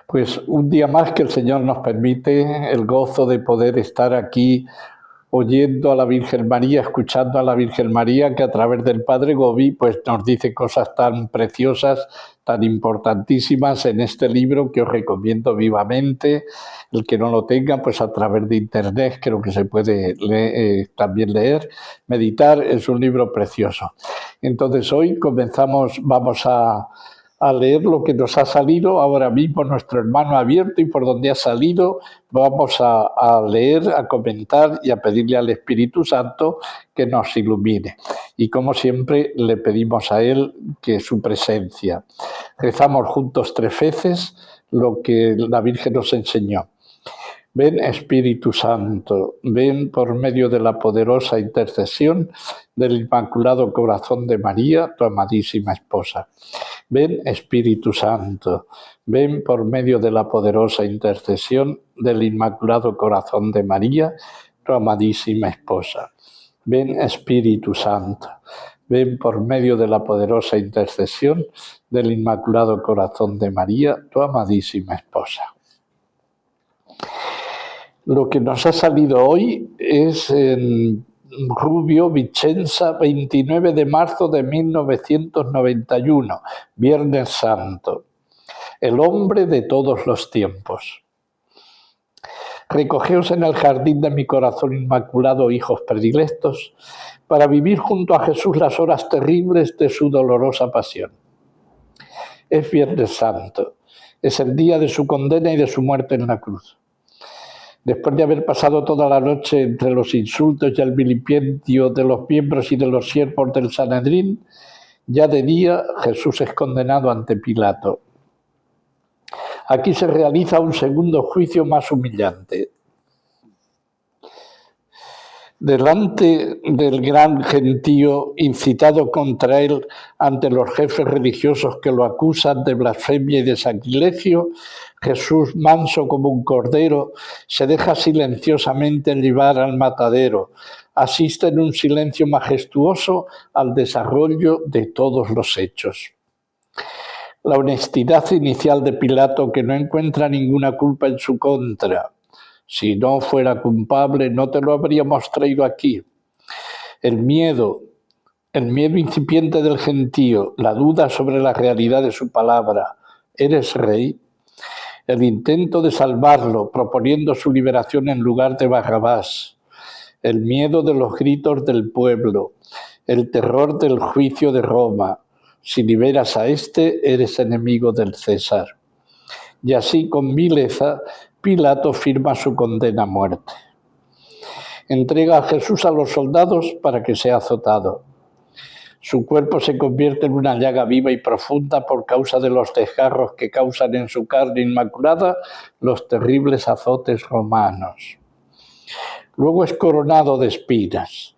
Pues un día más que el Señor nos permite el gozo de poder estar aquí oyendo a la Virgen María, escuchando a la Virgen María, que a través del Padre Gobi pues nos dice cosas tan preciosas, tan importantísimas en este libro que os recomiendo vivamente. El que no lo tenga, pues a través de internet creo que se puede también leer, meditar, es un libro precioso. Entonces hoy vamos a leer lo que nos ha salido ahora mismo nuestro hermano abierto, y por donde ha salido vamos a leer, a comentar y a pedirle al Espíritu Santo que nos ilumine. Y como siempre le pedimos a él que su presencia. Rezamos juntos 3 veces lo que la Virgen nos enseñó. Ven Espíritu Santo, ven por medio de la poderosa intercesión del Inmaculado Corazón de María, tu amadísima esposa. Ven Espíritu Santo, ven por medio de la poderosa intercesión del Inmaculado Corazón de María, tu amadísima esposa. Ven Espíritu Santo, ven por medio de la poderosa intercesión del Inmaculado Corazón de María, tu amadísima esposa. Lo que nos ha salido hoy es en Rubio, Vicenza, 29 de marzo de 1991, Viernes Santo. El hombre de todos los tiempos. Recogeos en el jardín de mi corazón inmaculado, hijos predilectos, para vivir junto a Jesús las horas terribles de su dolorosa pasión. Es Viernes Santo, es el día de su condena y de su muerte en la cruz. Después de haber pasado toda la noche entre los insultos y el vilipendio de los miembros y de los siervos del Sanedrín, ya de día Jesús es condenado ante Pilato. Aquí se realiza un segundo juicio más humillante. Delante del gran gentío incitado contra él ante los jefes religiosos que lo acusan de blasfemia y de sacrilegio, Jesús, manso como un cordero, se deja silenciosamente llevar al matadero, asiste en un silencio majestuoso al desarrollo de todos los hechos. La honestidad inicial de Pilato, que no encuentra ninguna culpa en su contra. Si no fuera culpable, no te lo habríamos traído aquí. El miedo incipiente del gentío, la duda sobre la realidad de su palabra, ¿eres rey? El intento de salvarlo, proponiendo su liberación en lugar de Barrabás. El miedo de los gritos del pueblo, el terror del juicio de Roma. Si liberas a este, eres enemigo del César. Y así, con vileza, Pilato firma su condena a muerte. Entrega a Jesús a los soldados para que sea azotado. Su cuerpo se convierte en una llaga viva y profunda por causa de los desgarros que causan en su carne inmaculada los terribles azotes romanos. Luego es coronado de espinas.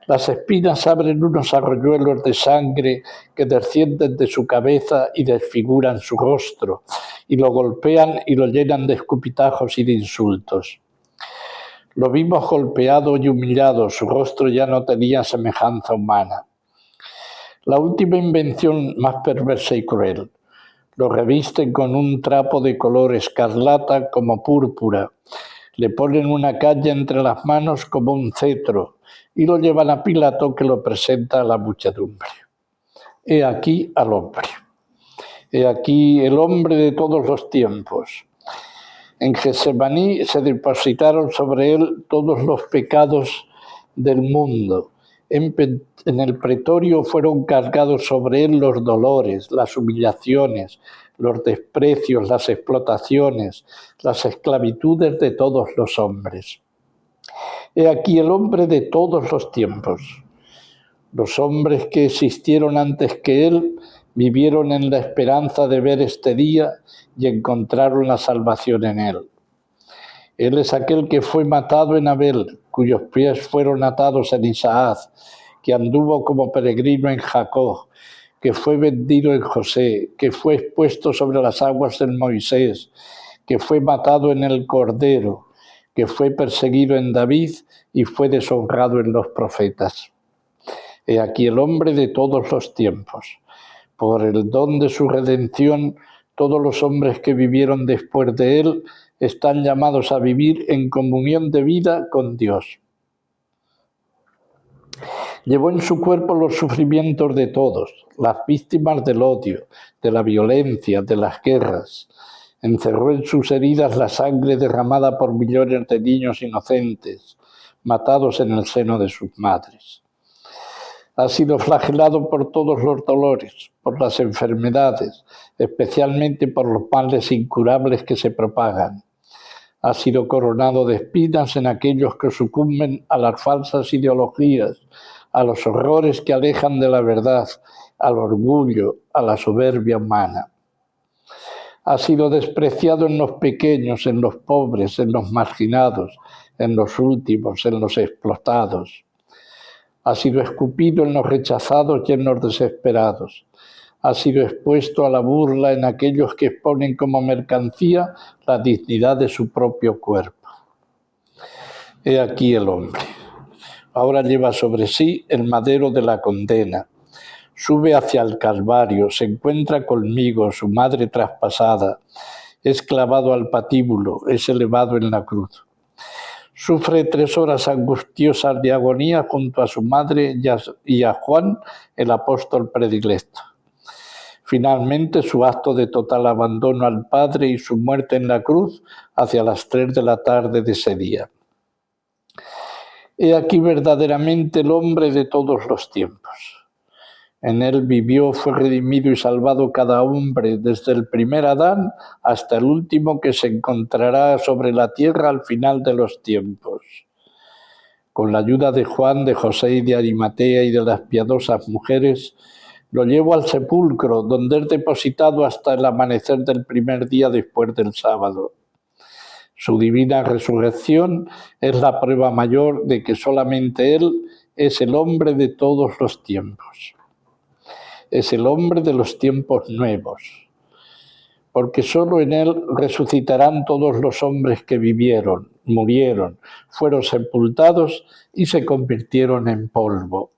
Las espinas abren unos arroyuelos de sangre que descienden de su cabeza y desfiguran su rostro, y lo golpean y lo llenan de escupitajos y de insultos. Lo vimos golpeado y humillado, su rostro ya no tenía semejanza humana. La última invención más perversa y cruel. Lo revisten con un trapo de color escarlata como púrpura. Le ponen una caña entre las manos como un cetro y lo llevan a Pilato, que lo presenta a la muchedumbre. He aquí al hombre. He aquí el hombre de todos los tiempos. En Getsemaní se depositaron sobre él todos los pecados del mundo. En el pretorio fueron cargados sobre él los dolores, las humillaciones, los desprecios, las explotaciones, las esclavitudes de todos los hombres. He aquí el hombre de todos los tiempos. Los hombres que existieron antes que él vivieron en la esperanza de ver este día y encontraron la salvación en él. Él es aquel que fue matado en Abel, cuyos pies fueron atados en Isaac, que anduvo como peregrino en Jacob, que fue vendido en José, que fue expuesto sobre las aguas en Moisés, que fue matado en el Cordero, que fue perseguido en David y fue deshonrado en los profetas. He aquí el hombre de todos los tiempos. Por el don de su redención, Todos los hombres que vivieron después de él están llamados a vivir en comunión de vida con Dios. Llevó en su cuerpo los sufrimientos de todos, las víctimas del odio, de la violencia, de las guerras. Encerró en sus heridas la sangre derramada por millones de niños inocentes, matados en el seno de sus madres. Ha sido flagelado por todos los dolores, por las enfermedades, especialmente por los males incurables que se propagan. Ha sido coronado de espinas en aquellos que sucumben a las falsas ideologías, a los horrores que alejan de la verdad, al orgullo, a la soberbia humana. Ha sido despreciado en los pequeños, en los pobres, en los marginados, en los últimos, en los explotados. Ha sido escupido en los rechazados y en los desesperados. Ha sido expuesto a la burla en aquellos que exponen como mercancía la dignidad de su propio cuerpo. He aquí el hombre. Ahora lleva sobre sí el madero de la condena. Sube hacia el Calvario, se encuentra conmigo, su madre traspasada. Es clavado al patíbulo, es elevado en la cruz. Sufre 3 horas angustiosas de agonía junto a su madre y a Juan, el apóstol predilecto. Finalmente, su acto de total abandono al Padre y su muerte en la cruz hacia las 3 de la tarde de ese día. He aquí verdaderamente el hombre de todos los tiempos. En él vivió, fue redimido y salvado cada hombre, desde el primer Adán hasta el último que se encontrará sobre la tierra al final de los tiempos. Con la ayuda de Juan, de José y de Arimatea y de las piadosas mujeres, lo llevo al sepulcro, donde es depositado hasta el amanecer del primer día después del sábado. Su divina resurrección es la prueba mayor de que solamente Él es el hombre de todos los tiempos. Es el hombre de los tiempos nuevos, porque solo en Él resucitarán todos los hombres que vivieron, murieron, fueron sepultados y se convirtieron en polvo.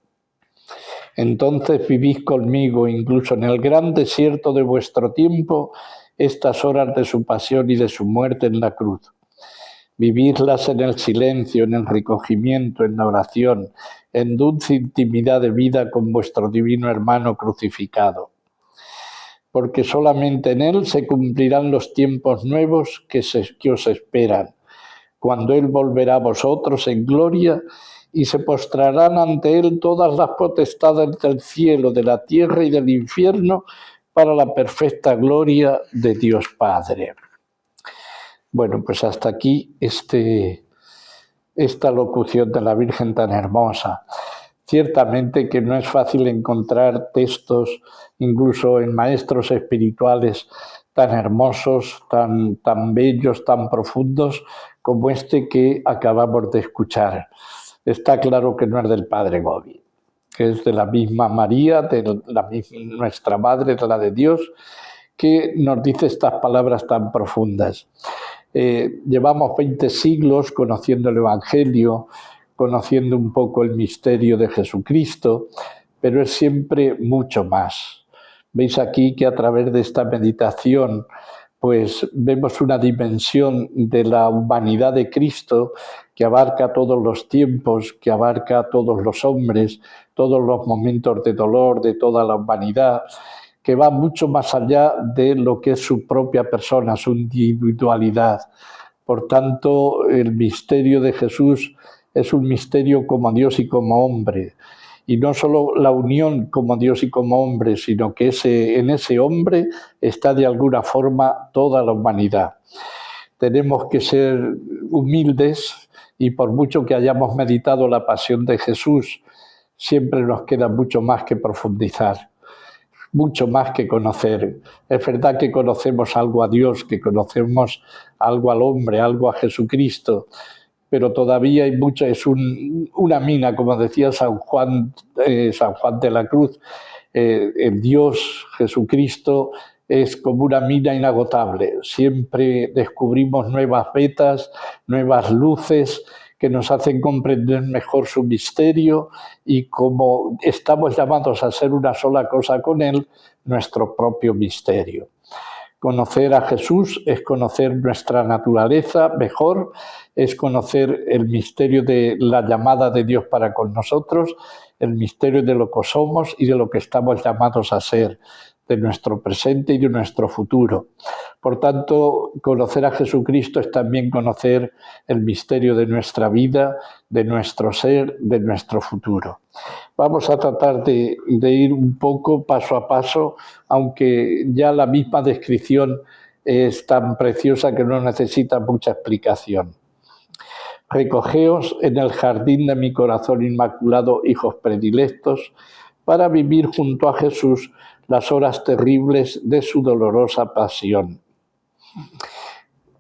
Entonces vivís conmigo, incluso en el gran desierto de vuestro tiempo, estas horas de su pasión y de su muerte en la cruz. Vividlas en el silencio, en el recogimiento, en la oración, en dulce intimidad de vida con vuestro divino hermano crucificado. Porque solamente en Él se cumplirán los tiempos nuevos que os esperan, cuando Él volverá a vosotros en gloria y se postrarán ante Él todas las potestades del cielo, de la tierra y del infierno, para la perfecta gloria de Dios Padre. Bueno, pues hasta aquí esta locución de la Virgen tan hermosa. Ciertamente que no es fácil encontrar textos, incluso en maestros espirituales, tan hermosos, tan bellos, tan profundos, como este que acabamos de escuchar. Está claro que no es del Padre Gobi, que es de la misma María, de nuestra Madre, de la de Dios, que nos dice estas palabras tan profundas. Llevamos 20 siglos conociendo el Evangelio, conociendo un poco el misterio de Jesucristo, pero es siempre mucho más. Veis aquí que a través de esta meditación pues vemos una dimensión de la humanidad de Cristo que abarca todos los tiempos, que abarca a todos los hombres, todos los momentos de dolor de toda la humanidad, que va mucho más allá de lo que es su propia persona, su individualidad. Por tanto, el misterio de Jesús es un misterio como Dios y como hombre. Y no solo la unión como Dios y como hombre, sino que en ese hombre está de alguna forma toda la humanidad. Tenemos que ser humildes y por mucho que hayamos meditado la pasión de Jesús, siempre nos queda mucho más que profundizar, mucho más que conocer. Es verdad que conocemos algo a Dios, que conocemos algo al hombre, algo a Jesucristo, pero todavía hay mucho, es una mina, como decía San Juan de la Cruz, el Dios Jesucristo es como una mina inagotable. Siempre descubrimos nuevas vetas, nuevas luces que nos hacen comprender mejor su misterio y como estamos llamados a ser una sola cosa con Él, nuestro propio misterio. Conocer a Jesús es conocer nuestra naturaleza mejor, es conocer el misterio de la llamada de Dios para con nosotros, el misterio de lo que somos y de lo que estamos llamados a ser, de nuestro presente y de nuestro futuro. Por tanto, conocer a Jesucristo es también conocer el misterio de nuestra vida, de nuestro ser, de nuestro futuro. Vamos a tratar de ir un poco paso a paso, aunque ya la misma descripción es tan preciosa que no necesita mucha explicación. Recogeos en el jardín de mi corazón inmaculado, hijos predilectos, para vivir junto a Jesús las horas terribles de su dolorosa pasión.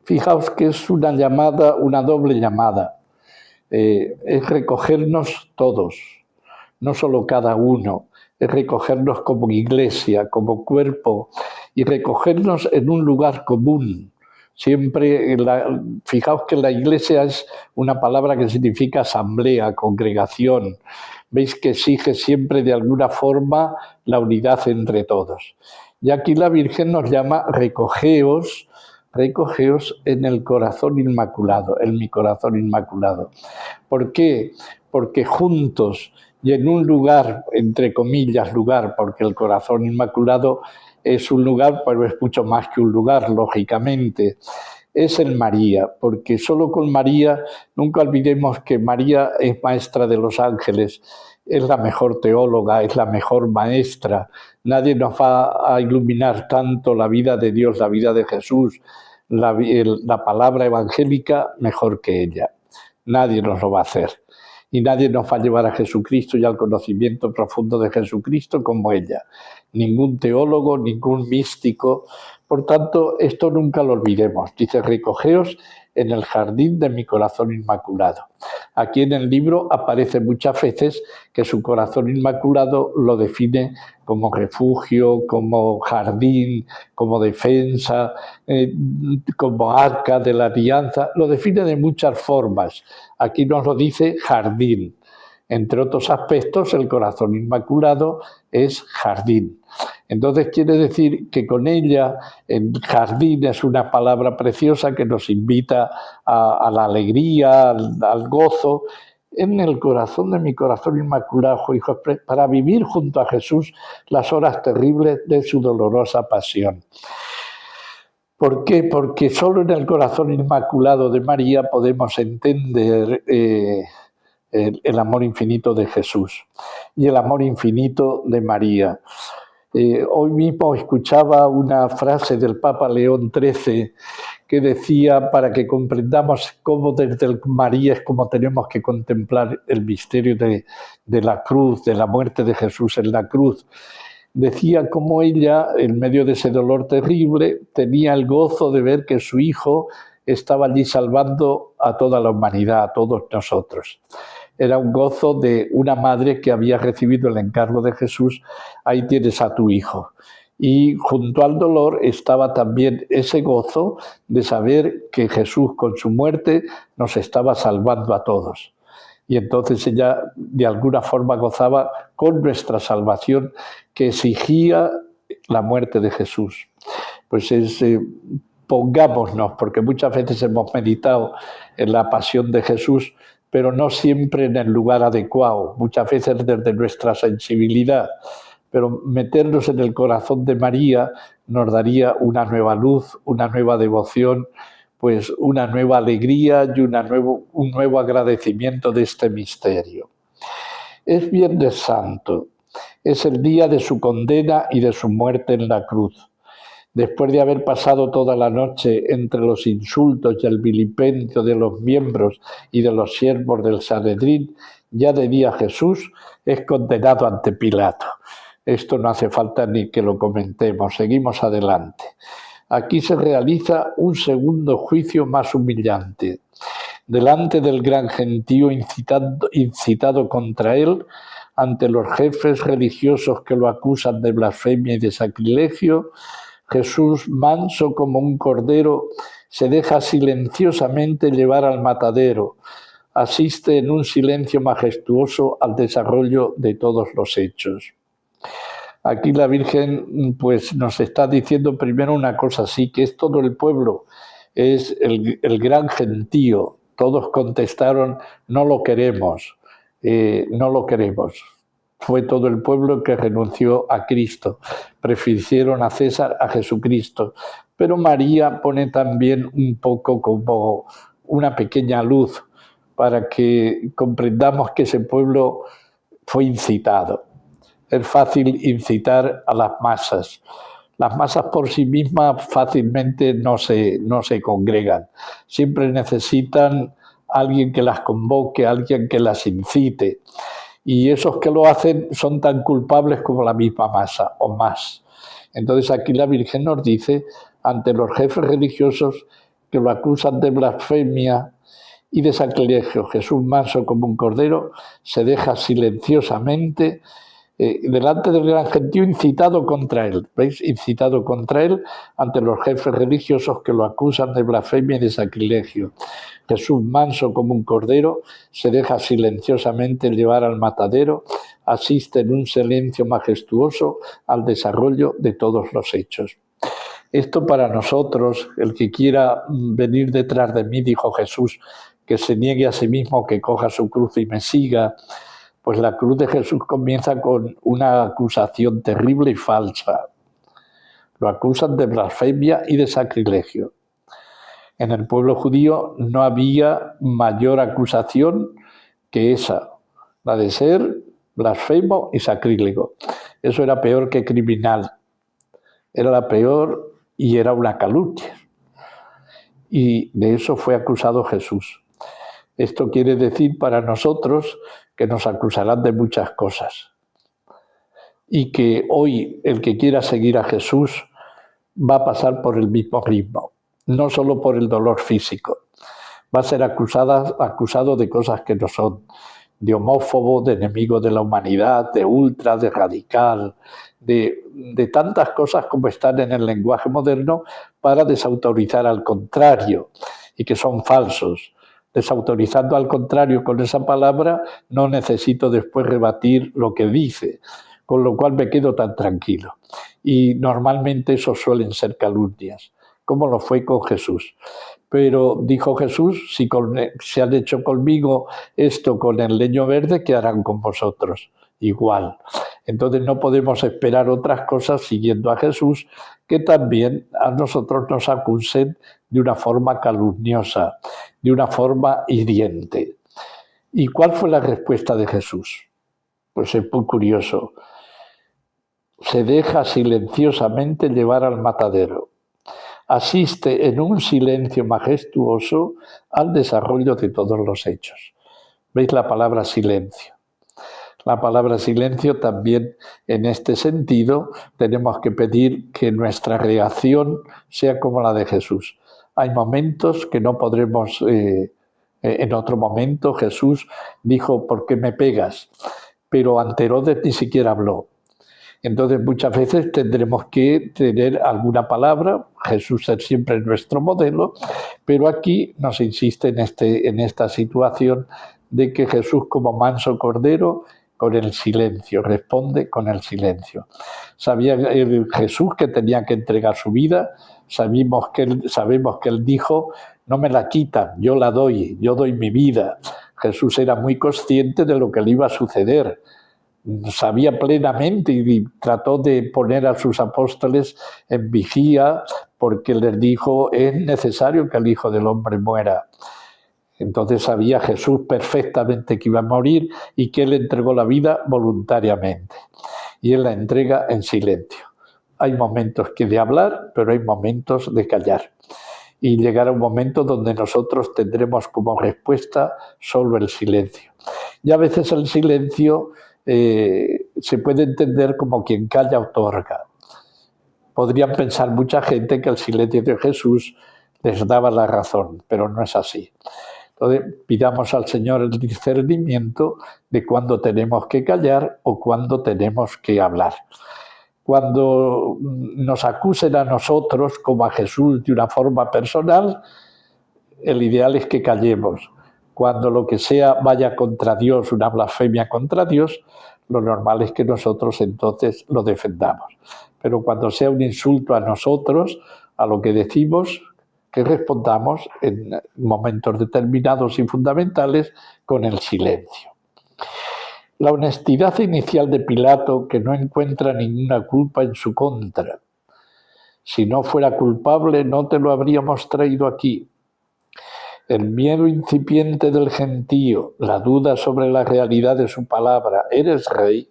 Fijaos que es una llamada, una doble llamada. Es recogernos todos, no solo cada uno, es recogernos como iglesia, como cuerpo, y recogernos en un lugar común. Siempre, fijaos que la iglesia es una palabra que significa asamblea, congregación. Veis que exige siempre de alguna forma la unidad entre todos. Y aquí la Virgen nos llama recogeos en el corazón inmaculado, en mi corazón inmaculado. ¿Por qué? Porque juntos y en un lugar, entre comillas, lugar, porque el corazón inmaculado es un lugar, pero es mucho más que un lugar, lógicamente, es en María, porque solo con María, nunca olvidemos que María es maestra de los ángeles, es la mejor teóloga, es la mejor maestra. Nadie nos va a iluminar tanto la vida de Dios, la vida de Jesús, la palabra evangélica mejor que ella. Nadie nos lo va a hacer. Y nadie nos va a llevar a Jesucristo y al conocimiento profundo de Jesucristo como ella. Ningún teólogo, ningún místico. Por tanto, esto nunca lo olvidemos. Dice, recogeos en el jardín de mi corazón inmaculado. Aquí en el libro aparece muchas veces que su corazón inmaculado lo define como refugio, como jardín, como defensa, como arca de la alianza. Lo define de muchas formas. Aquí nos lo dice jardín. Entre otros aspectos, el corazón inmaculado es jardín. Entonces quiere decir que con ella, el jardín es una palabra preciosa que nos invita a la alegría, al gozo, en el corazón de mi corazón inmaculado, hijos, para vivir junto a Jesús las horas terribles de su dolorosa pasión. ¿Por qué? Porque solo en el corazón inmaculado de María podemos entender el amor infinito de Jesús y el amor infinito de María. Hoy mismo escuchaba una frase del Papa León XIII que decía, para que comprendamos cómo desde María es como tenemos que contemplar el misterio de la cruz, de la muerte de Jesús en la cruz. Decía cómo ella, en medio de ese dolor terrible, tenía el gozo de ver que su hijo estaba allí salvando a toda la humanidad, a todos nosotros. Era un gozo de una madre que había recibido el encargo de Jesús, ahí tienes a tu hijo. Y junto al dolor estaba también ese gozo de saber que Jesús con su muerte nos estaba salvando a todos. Y entonces ella de alguna forma gozaba con nuestra salvación que exigía la muerte de Jesús. Pues pongámonos, porque muchas veces hemos meditado en la pasión de Jesús, pero no siempre en el lugar adecuado, muchas veces desde nuestra sensibilidad. Pero meternos en el corazón de María nos daría una nueva luz, una nueva devoción, pues una nueva alegría y un nuevo agradecimiento de este misterio. Es Viernes Santo, es el día de su condena y de su muerte en la cruz. Después de haber pasado toda la noche entre los insultos y el vilipendio de los miembros y de los siervos del Sanedrín, ya de día Jesús es condenado ante Pilato. Esto no hace falta ni que lo comentemos, seguimos adelante. Aquí se realiza un segundo juicio más humillante. Delante del gran gentío incitado contra él, ante los jefes religiosos que lo acusan de blasfemia y de sacrilegio, Jesús, manso como un cordero, se deja silenciosamente llevar al matadero, asiste en un silencio majestuoso al desarrollo de todos los hechos. Aquí la Virgen pues nos está diciendo primero una cosa así, que es todo el pueblo, es el gran gentío. Todos contestaron, no lo queremos, no lo queremos. Fue todo el pueblo que renunció a Cristo. Prefirieron a César a Jesucristo. Pero María pone también un poco como una pequeña luz para que comprendamos que ese pueblo fue incitado. Es fácil incitar a las masas. Las masas por sí mismas fácilmente no se congregan. Siempre necesitan alguien que las convoque, alguien que las incite. Y esos que lo hacen son tan culpables como la misma masa o más. Entonces aquí la Virgen nos dice, ante los jefes religiosos que lo acusan de blasfemia y de sacrilegio, Jesús, manso como un cordero, se deja silenciosamente delante del gran gentío incitado contra él. ¿Veis? Incitado contra él ante los jefes religiosos que lo acusan de blasfemia y de sacrilegio. Jesús, manso como un cordero, se deja silenciosamente llevar al matadero, asiste en un silencio majestuoso al desarrollo de todos los hechos. Esto para nosotros, el que quiera venir detrás de mí, dijo Jesús, que se niegue a sí mismo, que coja su cruz y me siga. Pues la cruz de Jesús comienza con una acusación terrible y falsa. Lo acusan de blasfemia y de sacrilegio. En el pueblo judío no había mayor acusación que esa, la de ser blasfemo y sacrílego. Eso era peor que criminal. Era la peor y era una calumnia. Y de eso fue acusado Jesús. Esto quiere decir para nosotros que nos acusarán de muchas cosas. Y que hoy el que quiera seguir a Jesús va a pasar por el mismo ritmo, no solo por el dolor físico. Va a ser acusado de cosas que no son, de homófobo, de enemigo de la humanidad, de ultra, de radical, de tantas cosas como están en el lenguaje moderno para desautorizar al contrario y que son falsos. Desautorizando al contrario con esa palabra, no necesito después rebatir lo que dice, con lo cual me quedo tan tranquilo. Y normalmente eso suelen ser calumnias, como lo fue con Jesús. Pero dijo Jesús, si han hecho conmigo esto con el leño verde, ¿qué harán con vosotros? Igual. Entonces no podemos esperar otras cosas siguiendo a Jesús que también a nosotros nos acusen de una forma calumniosa, de una forma hiriente. ¿Y cuál fue la respuesta de Jesús? Pues es muy curioso. Se deja silenciosamente llevar al matadero. Asiste en un silencio majestuoso al desarrollo de todos los hechos. ¿Veis la palabra silencio? La palabra silencio también en este sentido tenemos que pedir que nuestra reacción sea como la de Jesús. Hay momentos que no podremos, en otro momento Jesús dijo, ¿por qué me pegas? Pero ante Herodes ni siquiera habló. Entonces muchas veces tendremos que tener alguna palabra, Jesús es siempre nuestro modelo, pero aquí nos insiste en esta situación de que Jesús como manso cordero con el silencio, responde con el silencio. Sabía Jesús que tenía que entregar su vida, sabemos que él dijo, no me la quitan, yo la doy, yo doy mi vida. Jesús era muy consciente de lo que le iba a suceder, sabía plenamente y trató de poner a sus apóstoles en vigía porque les dijo, es necesario que el Hijo del Hombre muera. Entonces sabía Jesús perfectamente que iba a morir y que Él entregó la vida voluntariamente. Y Él la entrega en silencio. Hay momentos que de hablar, pero hay momentos de callar. Y llegará un momento donde nosotros tendremos como respuesta solo el silencio. Y a veces el silencio se puede entender como quien calla otorga. Podrían pensar mucha gente que el silencio de Jesús les daba la razón, pero no es así. Entonces, pidamos al Señor el discernimiento de cuándo tenemos que callar o cuándo tenemos que hablar. Cuando nos acusen a nosotros, como a Jesús, de una forma personal, el ideal es que callemos. Cuando lo que sea vaya contra Dios, una blasfemia contra Dios, lo normal es que nosotros entonces lo defendamos. Pero cuando sea un insulto a nosotros, a lo que decimos, que respondamos en momentos determinados y fundamentales con el silencio. La honestidad inicial de Pilato, que no encuentra ninguna culpa en su contra. Si no fuera culpable, no te lo habríamos traído aquí. El miedo incipiente del gentío, la duda sobre la realidad de su palabra, ¿eres rey?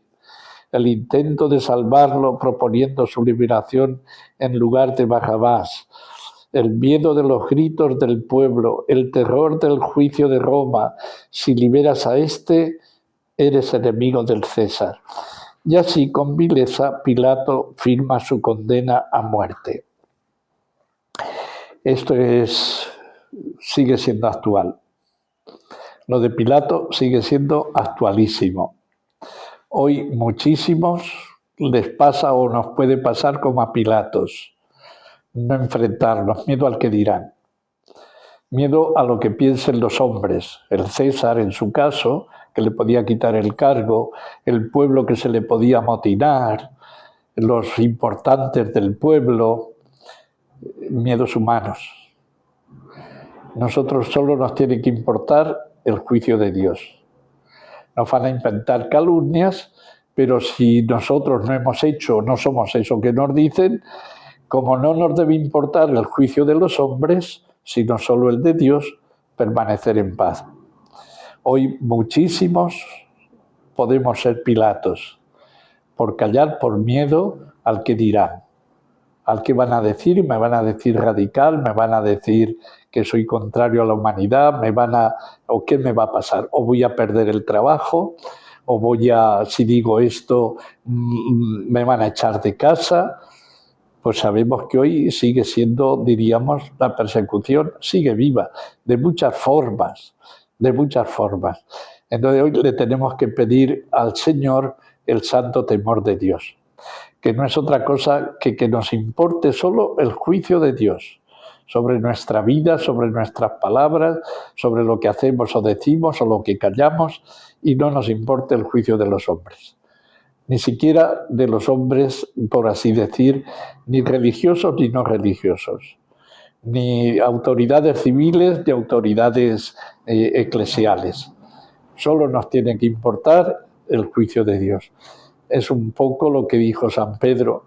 El intento de salvarlo proponiendo su liberación en lugar de Barrabás, el miedo de los gritos del pueblo, el terror del juicio de Roma, si liberas a este, eres enemigo del César. Y así, con vileza, Pilato firma su condena a muerte. Esto sigue siendo actual. Lo de Pilato sigue siendo actualísimo. Hoy muchísimos les pasa o nos puede pasar como a Pilatos. No enfrentarnos, miedo al que dirán. Miedo a lo que piensen los hombres. El César, en su caso, que le podía quitar el cargo, el pueblo que se le podía amotinar, los importantes del pueblo, miedos humanos. Nosotros solo nos tiene que importar el juicio de Dios. Nos van a inventar calumnias, pero si nosotros no hemos hecho, no somos eso que nos dicen, como no nos debe importar el juicio de los hombres, sino solo el de Dios, permanecer en paz. Hoy muchísimos podemos ser Pilatos, por callar por miedo al que dirán, al que van a decir, me van a decir radical, me van a decir que soy contrario a la humanidad, o qué me va a pasar, o voy a perder el trabajo, o si digo esto, me van a echar de casa. Pues sabemos que hoy sigue siendo, diríamos, la persecución sigue viva, de muchas formas, de muchas formas. Entonces hoy le tenemos que pedir al Señor el santo temor de Dios, que no es otra cosa que nos importe solo el juicio de Dios sobre nuestra vida, sobre nuestras palabras, sobre lo que hacemos o decimos o lo que callamos, y no nos importe el juicio de los hombres. Ni siquiera de los hombres, por así decir, ni religiosos ni no religiosos, ni autoridades civiles ni autoridades eclesiales. Solo nos tiene que importar el juicio de Dios. Es un poco lo que dijo San Pedro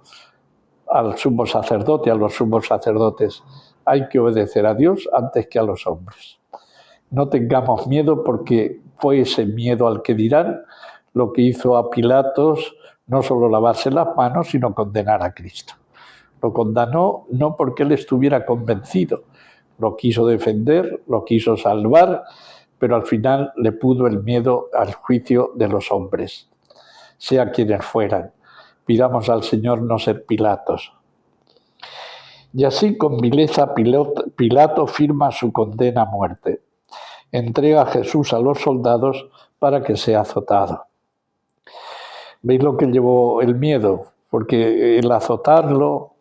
al sumo sacerdote, a los sumos sacerdotes. Hay que obedecer a Dios antes que a los hombres. No tengamos miedo, porque fue ese miedo al que dirán lo que hizo a Pilatos no solo lavarse las manos, sino condenar a Cristo. Lo condenó no porque él estuviera convencido, lo quiso defender, lo quiso salvar, pero al final le pudo el miedo al juicio de los hombres, sea quienes fueran. Pidamos al Señor no ser Pilatos. Y así, con vileza, Pilato firma su condena a muerte. Entrega a Jesús a los soldados para que sea azotado. ¿Veis lo que llevó el miedo? Porque el azotarlo,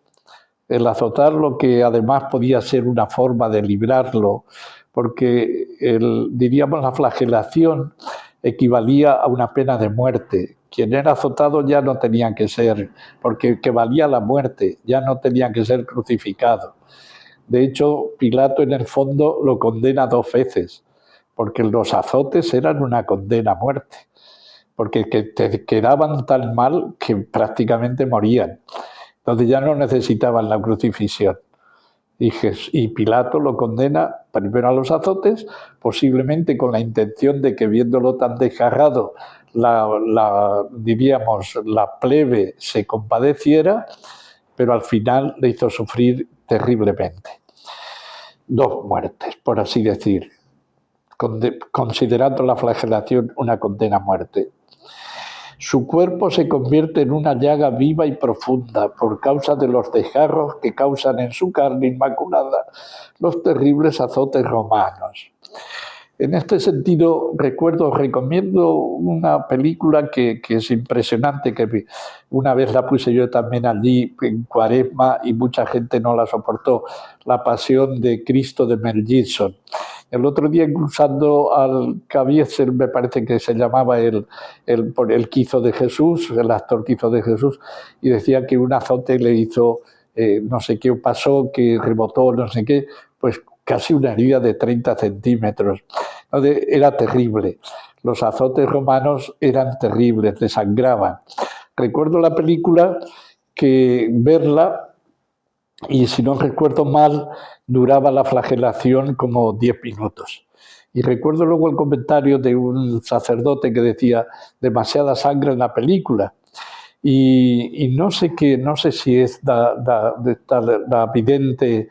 que además podía ser una forma de librarlo, porque diríamos la flagelación equivalía a una pena de muerte. Quien era azotado ya no tenía que ser, porque que valía la muerte, ya no tenía que ser crucificado. De hecho, Pilato en el fondo lo condena 2 veces, porque los azotes eran una condena a muerte, porque te quedaban tan mal que prácticamente morían. Entonces ya no necesitaban la crucifixión. Y Pilato lo condena primero a los azotes, posiblemente con la intención de que, viéndolo tan desgarrado, diríamos, la plebe se compadeciera, pero al final le hizo sufrir terriblemente. 2 muertes, por así decir, considerando la flagelación una condena a muerte. Su cuerpo se convierte en una llaga viva y profunda por causa de los desgarros que causan en su carne inmaculada los terribles azotes romanos. En este sentido, recomiendo una película que es impresionante, que una vez la puse yo también allí en Cuaresma y mucha gente no la soportó, La Pasión de Cristo de Mel Gibson. El otro día, usando al Caviezel, me parece que se llamaba el que hizo de Jesús, el actor que hizo de Jesús, y decía que un azote le hizo, no sé qué pasó, que rebotó, no sé qué, pues casi una herida de 30 centímetros. Era terrible. Los azotes romanos eran terribles, desangraban. Recuerdo la película, que verla, y si no recuerdo mal, duraba la flagelación como 10 minutos. Y recuerdo luego el comentario de un sacerdote que decía, demasiada sangre en la película. Y no sé si es la vidente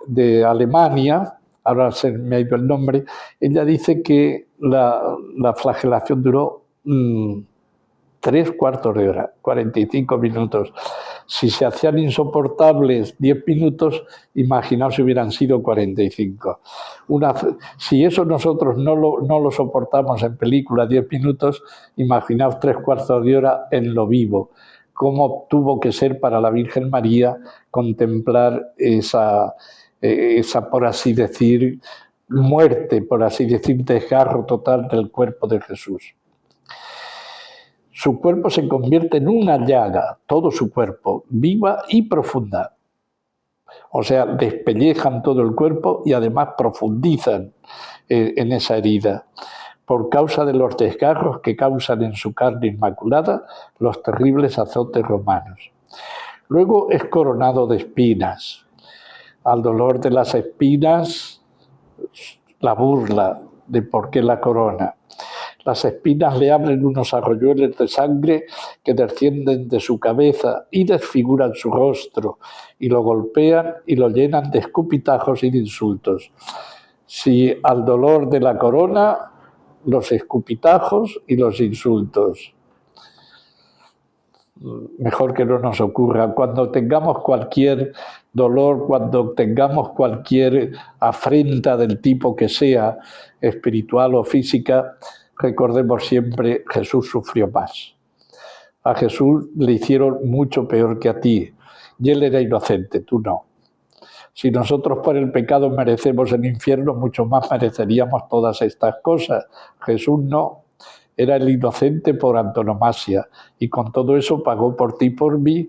de Alemania, ahora se me ha ido el nombre, ella dice que la flagelación duró 3/4 de hora, 45 minutos. Si se hacían insoportables 10 minutos, imaginaos si hubieran sido 45. Si eso nosotros no lo soportamos en película 10 minutos, imaginaos 3/4 de hora en lo vivo. Cómo tuvo que ser para la Virgen María contemplar esa, por así decir, muerte, por así decir, desgarro total del cuerpo de Jesús. Su cuerpo se convierte en una llaga, todo su cuerpo, viva y profunda. O sea, despellejan todo el cuerpo y además profundizan en esa herida, por causa de los desgarros que causan en su carne inmaculada los terribles azotes romanos. Luego es coronado de espinas. Al dolor de las espinas, la burla de por qué la corona. Las espinas le abren unos arroyuelos de sangre que descienden de su cabeza y desfiguran su rostro, y lo golpean y lo llenan de escupitajos y de insultos. Si al dolor de la corona, los escupitajos y los insultos. Mejor que no nos ocurra. Cuando tengamos cualquier dolor, cuando tengamos cualquier afrenta del tipo que sea, espiritual o física, recordemos siempre, Jesús sufrió más. A Jesús le hicieron mucho peor que a ti, y él era inocente, tú no. Si nosotros por el pecado merecemos el infierno, mucho más mereceríamos todas estas cosas. Jesús no. Era el inocente por antonomasia, y con todo eso pagó por ti y por mí,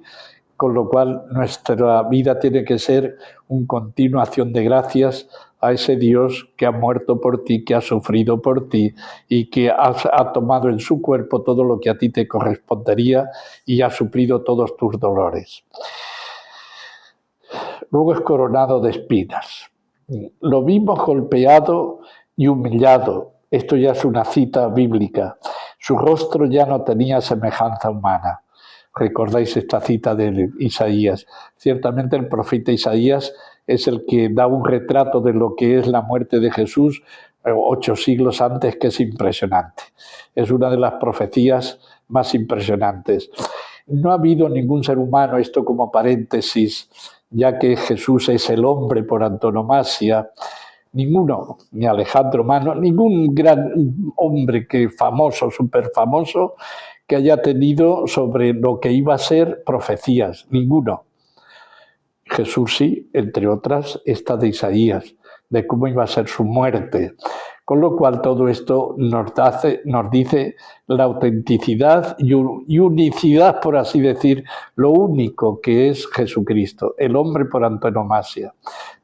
con lo cual nuestra vida tiene que ser una continua acción de gracias a ese Dios que ha muerto por ti, que ha sufrido por ti y que ha tomado en su cuerpo todo lo que a ti te correspondería y ha suplido todos tus dolores. Luego es coronado de espinas. Lo vimos golpeado y humillado. Esto ya es una cita bíblica. Su rostro ya no tenía semejanza humana. ¿Recordáis esta cita de Isaías? Ciertamente el profeta Isaías es el que da un retrato de lo que es la muerte de Jesús 8 siglos antes, que es impresionante. Es una de las profecías más impresionantes. No ha habido ningún ser humano, esto como paréntesis, ya que Jesús es el hombre por antonomasia, ninguno, ni Alejandro Magno, ningún gran hombre que famoso, súper famoso, que haya tenido sobre lo que iba a ser profecías, ninguno. Jesús sí, entre otras, esta de Isaías, de cómo iba a ser su muerte. Con lo cual todo esto nos dice la autenticidad y unicidad, por así decir, lo único que es Jesucristo, el hombre por antonomasia.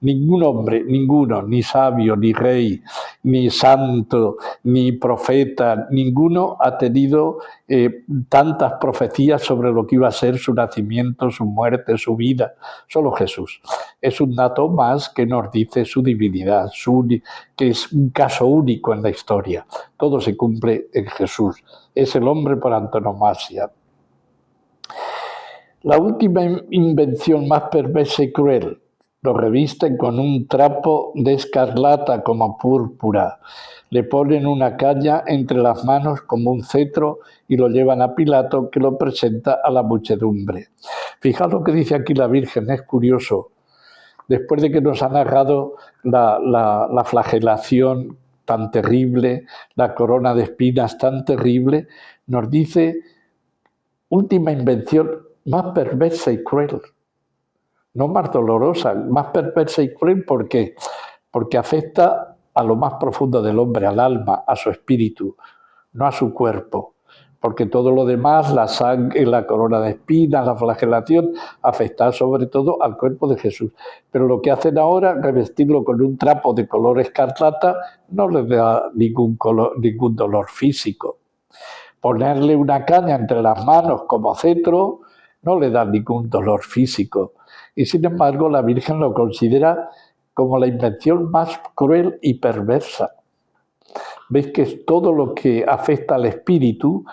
Ningún hombre, ninguno, ni sabio, ni rey, ni santo, ni profeta, ninguno ha tenido tantas profecías sobre lo que iba a ser su nacimiento, su muerte, su vida. Solo Jesús. Es un dato más que nos dice su divinidad, que es un caso único en la historia. Todo se cumple en Jesús. Es el hombre por antonomasia. La última invención más perversa y cruel. Lo revisten con un trapo de escarlata como púrpura. Le ponen una caña entre las manos como un cetro y lo llevan a Pilato, que lo presenta a la muchedumbre. Fijaos lo que dice aquí la Virgen, es curioso. después de que nos ha narrado la flagelación tan terrible, la corona de espinas tan terrible, nos dice última invención más perversa y cruel, no más dolorosa, más perversa y cruel. ¿Por qué? Porque afecta a lo más profundo del hombre, al alma, a su espíritu, no a su cuerpo. Porque todo lo demás, la sangre, la corona de espinas, la flagelación, afecta sobre todo al cuerpo de Jesús. Pero lo que hacen ahora, revestirlo con un trapo de color escarlata, no le da ningún dolor físico. Ponerle una caña entre las manos como cetro no le da ningún dolor físico. Y sin embargo, la Virgen lo considera como la invención más cruel y perversa. Veis que es todo lo que afecta al espíritu,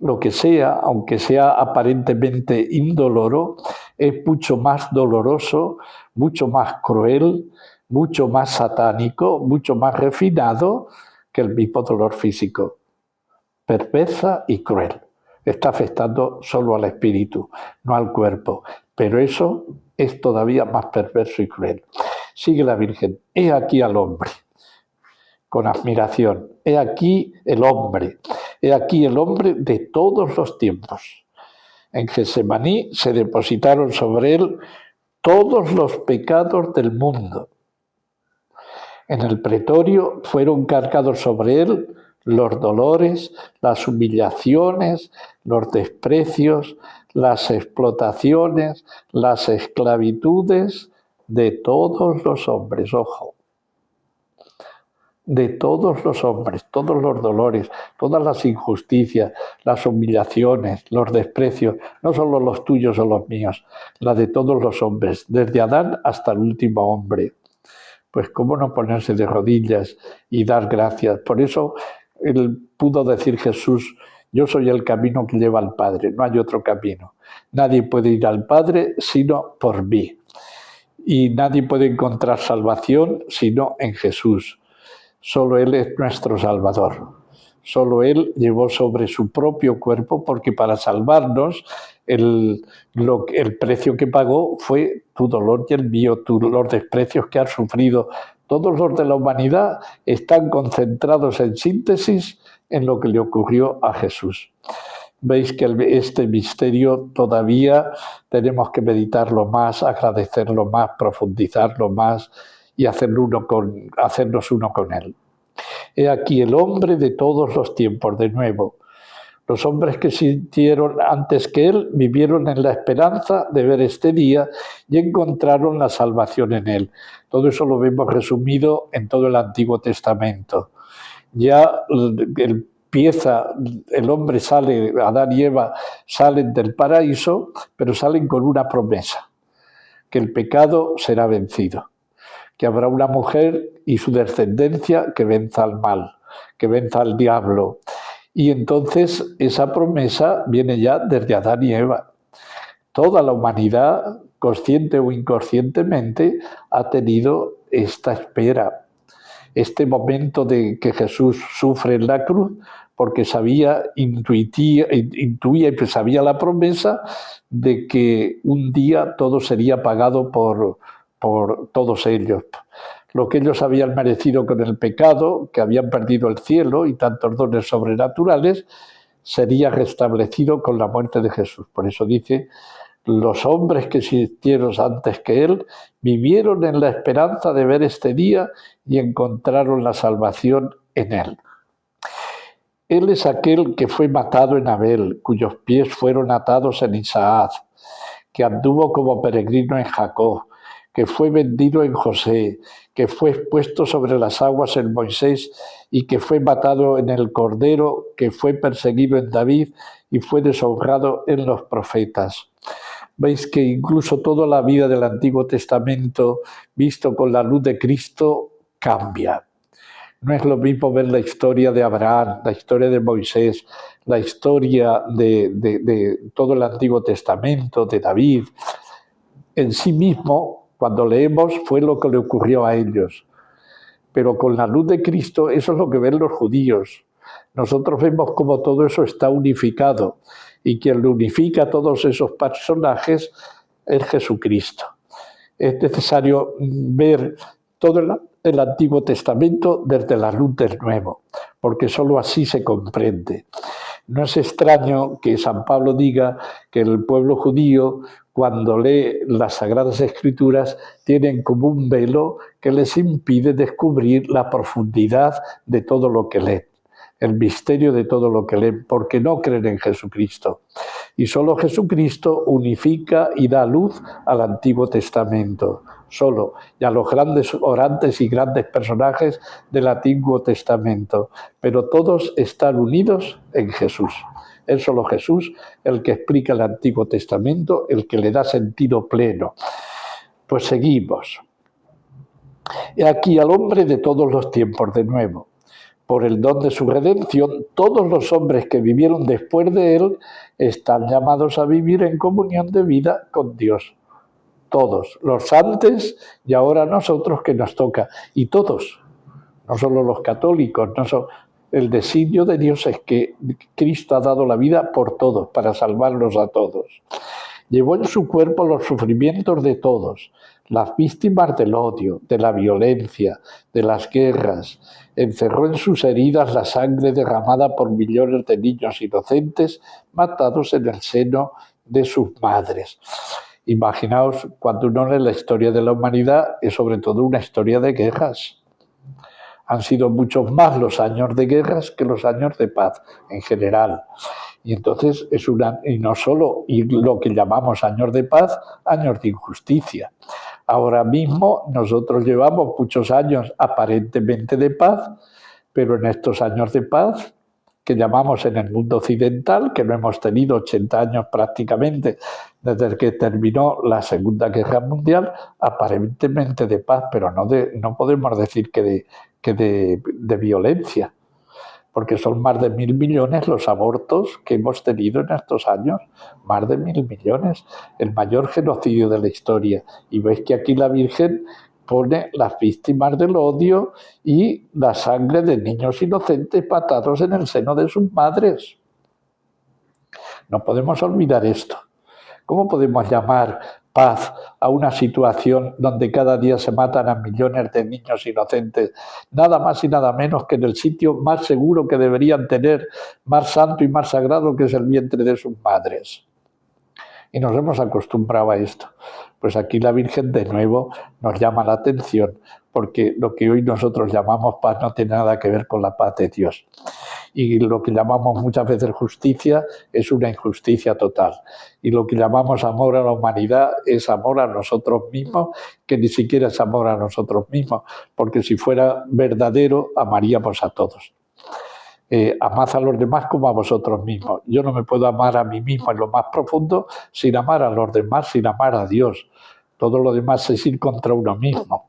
lo que sea, aunque sea aparentemente indoloro, es mucho más doloroso, mucho más cruel, mucho más satánico, mucho más refinado que el mismo dolor físico. Perversa y cruel. Está afectando solo al espíritu, no al cuerpo. Pero eso es todavía más perverso y cruel. Sigue la Virgen. He aquí al hombre. Con admiración. He aquí el hombre. He aquí el hombre de todos los tiempos. En Getsemaní se depositaron sobre él todos los pecados del mundo. En el pretorio fueron cargados sobre él los dolores, las humillaciones, los desprecios, las explotaciones, las esclavitudes de todos los hombres. Ojo, de todos los hombres, todos los dolores, todas las injusticias, las humillaciones, los desprecios, no solo los tuyos o los míos, la de todos los hombres, desde Adán hasta el último hombre. Pues cómo no ponerse de rodillas y dar gracias. Por eso él pudo decir Jesús: yo soy el camino que lleva al Padre, no hay otro camino. Nadie puede ir al Padre sino por mí. Y nadie puede encontrar salvación sino en Jesús. Solo Él es nuestro Salvador. Solo Él llevó sobre su propio cuerpo, porque para salvarnos el precio que pagó fue tu dolor y el mío, los desprecios que has sufrido. Todos los de la humanidad están concentrados en síntesis en lo que le ocurrió a Jesús. Veis que este misterio todavía tenemos que meditarlo más, agradecerlo más, profundizarlo más y hacernos uno con Él. He aquí el hombre de todos los tiempos, de nuevo. Los hombres que existieron antes que él vivieron en la esperanza de ver este día y encontraron la salvación en él. Todo eso lo vemos resumido en todo el Antiguo Testamento. Ya el hombre sale, Adán y Eva salen del paraíso, pero salen con una promesa, que el pecado será vencido, que habrá una mujer y su descendencia que venza al mal, que venza al diablo. Y entonces esa promesa viene ya desde Adán y Eva. Toda la humanidad, consciente o inconscientemente, ha tenido esta espera, este momento de que Jesús sufre en la cruz, porque intuía y sabía la promesa de que un día todo sería pagado por todos ellos. Lo que ellos habían merecido con el pecado, que habían perdido el cielo y tantos dones sobrenaturales, sería restablecido con la muerte de Jesús. Por eso dice: los hombres que existieron antes que él vivieron en la esperanza de ver este día y encontraron la salvación en él. Él es aquel que fue matado en Abel, cuyos pies fueron atados en Isaac, que anduvo como peregrino en Jacob, que fue vendido en José, que fue expuesto sobre las aguas en Moisés y que fue matado en el Cordero, que fue perseguido en David y fue deshonrado en los profetas. Veis que incluso toda la vida del Antiguo Testamento, visto con la luz de Cristo, cambia. No es lo mismo ver la historia de Abraham, la historia de Moisés, la historia de todo el Antiguo Testamento, de David. En sí mismo, cuando leemos, fue lo que le ocurrió a ellos. Pero con la luz de Cristo, eso es lo que ven los judíos. Nosotros vemos cómo todo eso está unificado, y quien lo unifica a todos esos personajes es Jesucristo. es necesario ver todo el Antiguo Testamento desde la luz del Nuevo, porque sólo así se comprende. No es extraño que San Pablo diga que el pueblo judío, cuando lee las Sagradas Escrituras, tienen como un velo que les impide descubrir la profundidad de todo lo que leen, el misterio de todo lo que leen, porque no creen en Jesucristo. Y solo Jesucristo unifica y da luz al Antiguo Testamento, solo, y a los grandes orantes y grandes personajes del Antiguo Testamento, pero todos están unidos en Jesús. Es solo Jesús el que explica el Antiguo Testamento, el que le da sentido pleno. Pues seguimos. He aquí al hombre de todos los tiempos de nuevo. Por el don de su redención, todos los hombres que vivieron después de él están llamados a vivir en comunión de vida con Dios. Todos, los antes y ahora nosotros que nos toca. Y todos, no solo los católicos, no solo. El designio de Dios es que Cristo ha dado la vida por todos, para salvarlos a todos. Llevó en su cuerpo los sufrimientos de todos, las víctimas del odio, de la violencia, de las guerras. Encerró en sus heridas la sangre derramada por millones de niños inocentes matados en el seno de sus madres. Imaginaos, cuando uno lee la historia de la humanidad, es sobre todo una historia de guerras. Han sido muchos más los años de guerras que los años de paz en general. Y entonces es y no solo lo que llamamos años de paz, años de injusticia. Ahora mismo nosotros llevamos muchos años aparentemente de paz, pero en estos años de paz que llamamos en el mundo occidental, que no hemos tenido 80 años prácticamente desde que terminó la Segunda Guerra Mundial, aparentemente de paz, pero no podemos decir que de violencia, porque son más de 1.000 millones los abortos que hemos tenido en estos años, más de 1.000 millones, el mayor genocidio de la historia. Y veis que aquí la Virgen pone las víctimas del odio y la sangre de niños inocentes matados en el seno de sus madres. No podemos olvidar esto. ¿Cómo podemos llamar paz a una situación donde cada día se matan a millones de niños inocentes, nada más y nada menos que en el sitio más seguro que deberían tener, más santo y más sagrado, que es el vientre de sus madres? Y nos hemos acostumbrado a esto. Pues aquí la Virgen de nuevo nos llama la atención, porque lo que hoy nosotros llamamos paz no tiene nada que ver con la paz de Dios. Y lo que llamamos muchas veces justicia es una injusticia total. Y lo que llamamos amor a la humanidad es amor a nosotros mismos, que ni siquiera es amor a nosotros mismos, porque si fuera verdadero, amaríamos a todos. Amad a los demás como a vosotros mismos. Yo no me puedo amar a mí mismo en lo más profundo sin amar a los demás, sin amar a Dios. Todo lo demás es ir contra uno mismo.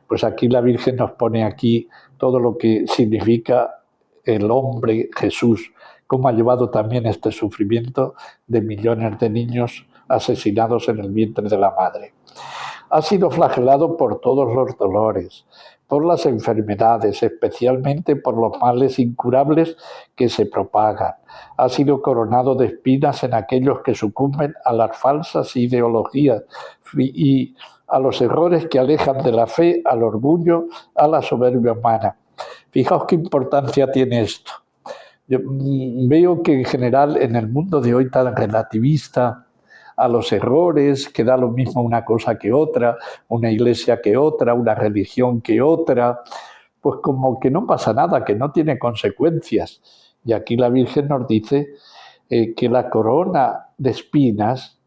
Pues aquí la Virgen nos pone aquí todo lo que significa el hombre Jesús, cómo ha llevado también este sufrimiento de millones de niños asesinados en el vientre de la madre. Ha sido flagelado por todos los dolores, por las enfermedades, especialmente por los males incurables que se propagan. Ha sido coronado de espinas en aquellos que sucumben a las falsas ideologías y a los errores que alejan de la fe, al orgullo, a la soberbia humana. Fijaos qué importancia tiene esto. Yo veo que en general en el mundo de hoy tan relativista a los errores, que da lo mismo una cosa que otra, una iglesia que otra, una religión que otra, pues como que no pasa nada, que no tiene consecuencias. Y aquí la Virgen nos dice que la corona de espinas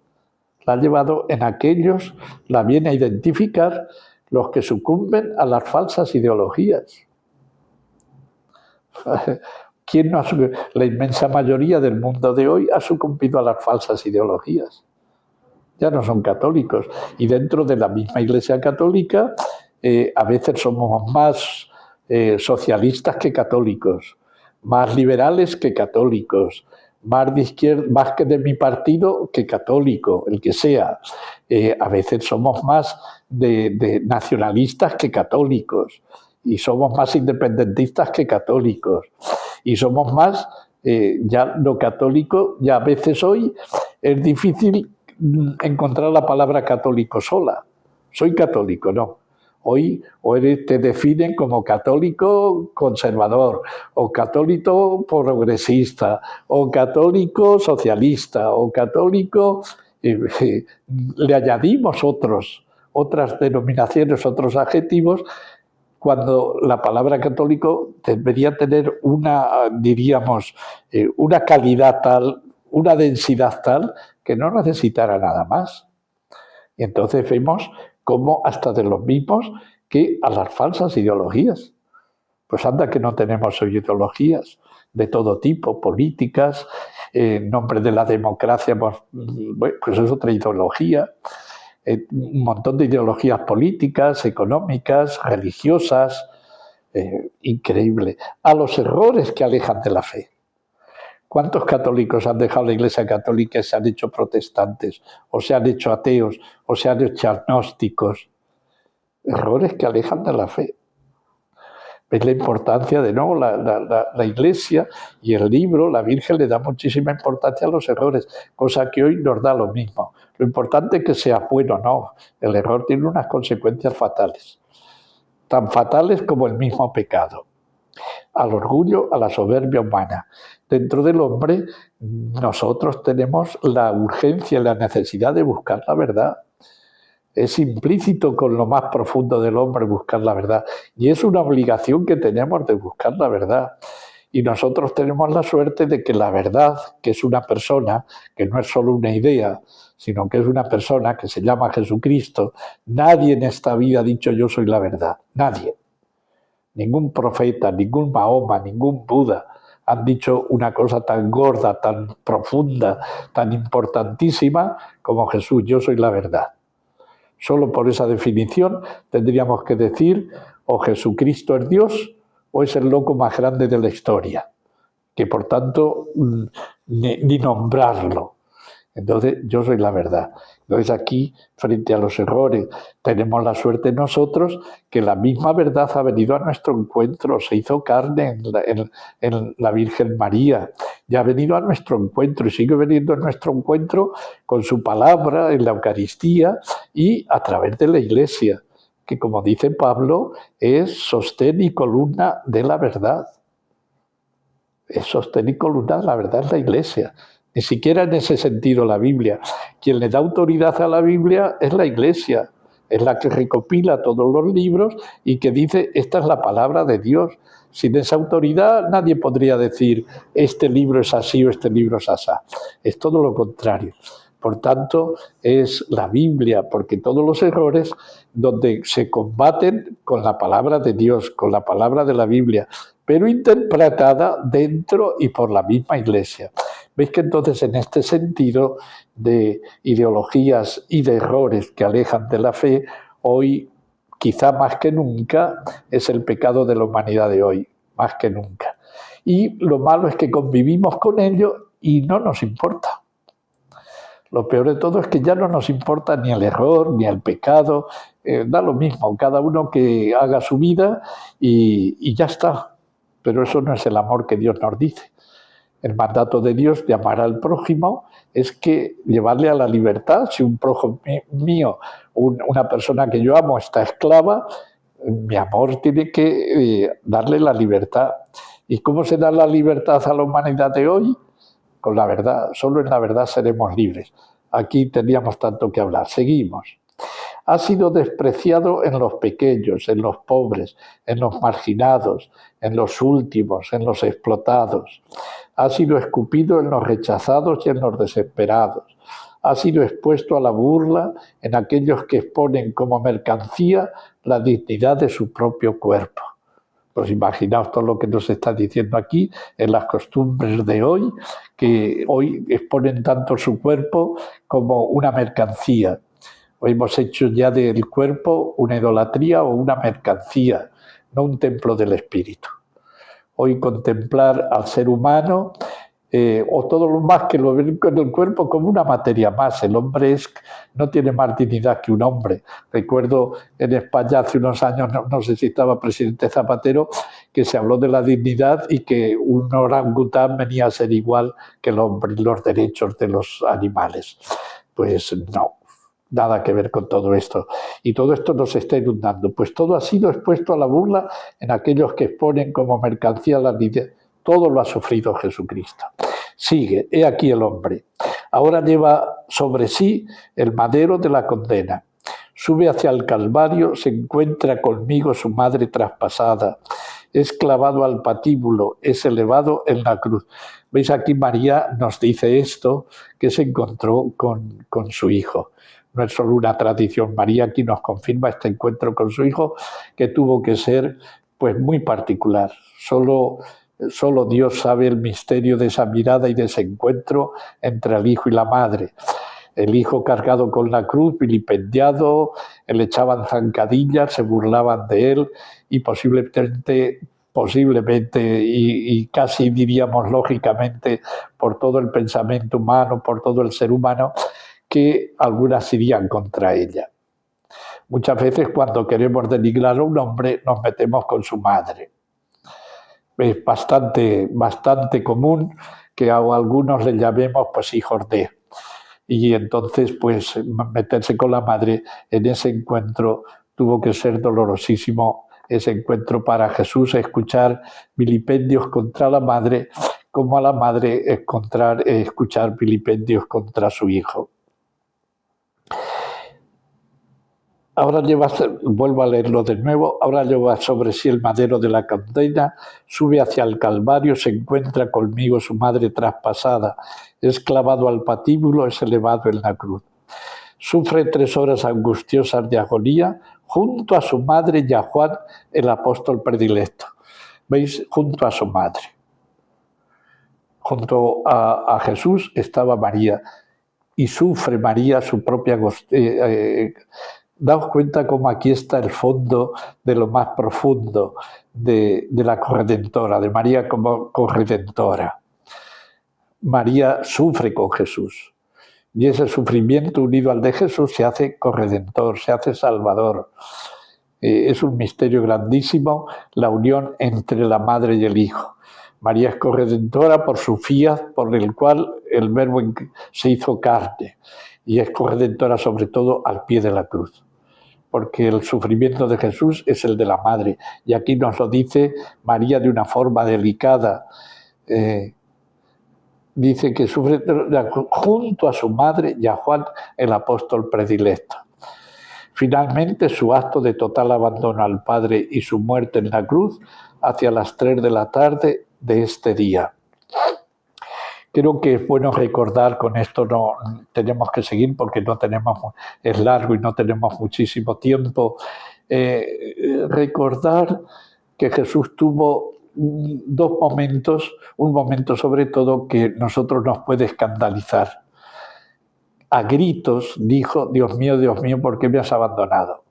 la ha llevado en aquellos, la viene a identificar los que sucumben a las falsas ideologías. ¿Quién no ha sucumbido? La inmensa mayoría del mundo de hoy ha sucumbido a las falsas ideologías. Ya no son católicos. Y dentro de la misma Iglesia Católica, a veces somos más socialistas que católicos, más liberales que católicos, más de izquierda, más que de mi partido que católico, el que sea. A veces somos más de nacionalistas que católicos. Y somos más independentistas que católicos. Y somos más, ya lo católico, ya a veces hoy es difícil encontrar la palabra católico sola. soy católico, no. Hoy te definen como católico conservador, o católico progresista, o católico socialista, o católico... le añadimos otras denominaciones, otros adjetivos, cuando la palabra católico debería tener una calidad tal, una densidad tal, que no necesitara nada más. Y entonces vemos cómo hasta de los mismos que a las falsas ideologías. Pues anda que no tenemos hoy ideologías de todo tipo, políticas, en nombre de la democracia, pues es otra ideología, un montón de ideologías políticas, económicas, religiosas, increíble. A los errores que alejan de la fe. ¿Cuántos católicos han dejado la Iglesia Católica y se han hecho protestantes, o se han hecho ateos, o se han hecho agnósticos? Errores que alejan de la fe. ¿Veis la importancia de nuevo? La Iglesia y el libro, la Virgen, le da muchísima importancia a los errores, cosa que hoy nos da lo mismo. Lo importante es que sea bueno, no. El error tiene unas consecuencias fatales, tan fatales como el mismo pecado. Al orgullo, a la soberbia humana. Dentro del hombre, nosotros tenemos la urgencia y la necesidad de buscar la verdad. Es implícito con lo más profundo del hombre buscar la verdad. Y es una obligación que tenemos de buscar la verdad. Y nosotros tenemos la suerte de que la verdad, que es una persona, que no es solo una idea, sino que es una persona que se llama Jesucristo, nadie en esta vida ha dicho yo soy la verdad. Nadie. Ningún profeta, ningún Mahoma, ningún Buda han dicho una cosa tan gorda, tan profunda, tan importantísima como Jesús, yo soy la verdad. Solo por esa definición tendríamos que decir o Jesucristo es Dios o es el loco más grande de la historia, que por tanto ni nombrarlo. Entonces yo soy la verdad. Entonces aquí, frente a los errores, tenemos la suerte nosotros que la misma verdad ha venido a nuestro encuentro, se hizo carne en la Virgen María, ya ha venido a nuestro encuentro y sigue veniendo a nuestro encuentro con su palabra en la Eucaristía y a través de la Iglesia, que como dice Pablo, es sostén y columna de la verdad. Es sostén y columna de la verdad es la Iglesia. Ni siquiera en ese sentido la Biblia. Quien le da autoridad a la Biblia es la Iglesia, es la que recopila todos los libros y que dice, esta es la palabra de Dios. Sin esa autoridad nadie podría decir, este libro es así o este libro es así. Es todo lo contrario. Por tanto, es la Biblia, porque todos los errores donde se combaten con la palabra de Dios, con la palabra de la Biblia, pero interpretada dentro y por la misma Iglesia. Veis que entonces en este sentido de ideologías y de errores que alejan de la fe, hoy quizá más que nunca es el pecado de la humanidad de hoy, más que nunca. Y lo malo es que convivimos con ello y no nos importa. Lo peor de todo es que ya no nos importa ni el error, ni el pecado, da lo mismo, cada uno que haga su vida y ya está. Pero eso no es el amor que Dios nos dice. El mandato de Dios de amar al prójimo es que llevarle a la libertad. Si un prójimo mío, una persona que yo amo está esclava, mi amor tiene que darle la libertad. ¿Y cómo se da la libertad a la humanidad de hoy? Con la verdad. Solo en la verdad seremos libres. Aquí teníamos tanto que hablar. Seguimos. Ha sido despreciado en los pequeños, en los pobres, en los marginados, en los últimos, en los explotados. Ha sido escupido en los rechazados y en los desesperados. Ha sido expuesto a la burla en aquellos que exponen como mercancía la dignidad de su propio cuerpo. Pues imaginaos todo lo que nos está diciendo aquí en las costumbres de hoy, que hoy exponen tanto su cuerpo como una mercancía. Hoy hemos hecho ya del cuerpo una idolatría o una mercancía, no un templo del espíritu. Hoy contemplar al ser humano o todo lo más que lo ven con el cuerpo como una materia más. El hombre no tiene más dignidad que un hombre. Recuerdo en España hace unos años, no sé si estaba presidente Zapatero, que se habló de la dignidad y que un orangután venía a ser igual que el hombre y los derechos de los animales. Pues no. Nada que ver con todo esto. Y todo esto nos está inundando. Pues todo ha sido expuesto a la burla en aquellos que exponen como mercancía la vida. Todo lo ha sufrido Jesucristo. Sigue, he aquí el hombre. Ahora lleva sobre sí el madero de la condena. Sube hacia el Calvario, se encuentra conmigo su madre traspasada. Es clavado al patíbulo, es elevado en la cruz. ¿Veis? Aquí María nos dice esto, que se encontró con su hijo. No es solo una tradición. María aquí nos confirma este encuentro con su hijo, que tuvo que ser pues muy particular. Solo Dios sabe el misterio de esa mirada y de ese encuentro entre el hijo y la madre. El hijo cargado con la cruz, vilipendiado, le echaban zancadillas, se burlaban de él y posiblemente y casi diríamos lógicamente por todo el pensamiento humano, por todo el ser humano, que algunas irían contra ella. Muchas veces cuando queremos denigrar a un hombre nos metemos con su madre. Es bastante común que a algunos le llamemos pues hijos de. Y entonces pues meterse con la madre en ese encuentro tuvo que ser dolorosísimo, ese encuentro para Jesús, escuchar vilipendios contra la madre, como a la madre escuchar vilipendios contra su hijo. Ahora vuelvo a leerlo de nuevo, ahora lleva sobre sí el madero de la condena, sube hacia el Calvario, se encuentra conmigo su madre traspasada, es clavado al patíbulo, es elevado en la cruz. Sufre 3 horas angustiosas de agonía junto a su madre y a Juan, el apóstol predilecto. ¿Veis? Junto a su madre. Junto a Jesús estaba María y sufre María su propia daos cuenta cómo aquí está el fondo de lo más profundo de la corredentora, de María como corredentora. María sufre con Jesús y ese sufrimiento unido al de Jesús se hace corredentor, se hace salvador. Es un misterio grandísimo la unión entre la madre y el hijo. María es corredentora por su fiat, por el cual el Verbo se hizo carne, y es corredentora sobre todo al pie de la cruz, porque el sufrimiento de Jesús es el de la madre, y aquí nos lo dice María de una forma delicada. Dice que sufre junto a su madre y a Juan, el apóstol predilecto. Finalmente, su acto de total abandono al Padre y su muerte en la cruz hacia las 3 de la tarde de este día. Creo que es bueno recordar, con esto no tenemos que seguir porque es largo y no tenemos muchísimo tiempo, recordar que Jesús tuvo 2 momentos, un momento sobre todo que nosotros nos puede escandalizar. A gritos dijo, Dios mío, ¿por qué me has abandonado?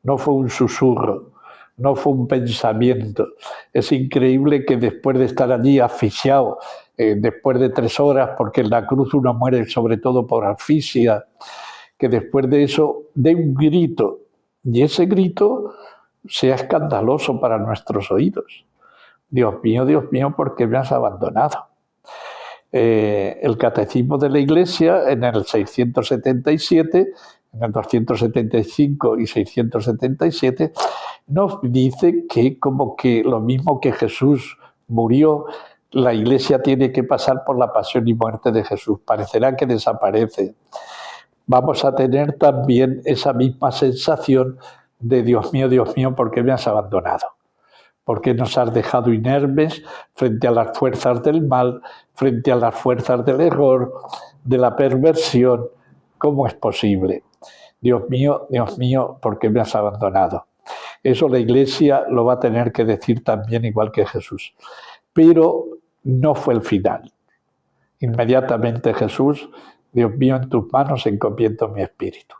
No fue un susurro, no fue un pensamiento. Es increíble que después de estar allí asfixiado, después de 3 horas, porque en la cruz uno muere sobre todo por asfixia, que después de eso dé un grito, y ese grito sea escandaloso para nuestros oídos. Dios mío, ¿por qué me has abandonado? El Catecismo de la Iglesia, en el 677, en el 275 y 677, nos dice que como que lo mismo que Jesús murió, la Iglesia tiene que pasar por la pasión y muerte de Jesús. Parecerá que desaparece. Vamos a tener también esa misma sensación de Dios mío, ¿por qué me has abandonado? ¿Por qué nos has dejado inermes frente a las fuerzas del mal, frente a las fuerzas del error, de la perversión? ¿Cómo es posible? Dios mío, ¿por qué me has abandonado? Eso la Iglesia lo va a tener que decir también igual que Jesús. Pero no fue el final. Inmediatamente Jesús, Dios mío, en tus manos encomiendo mi espíritu.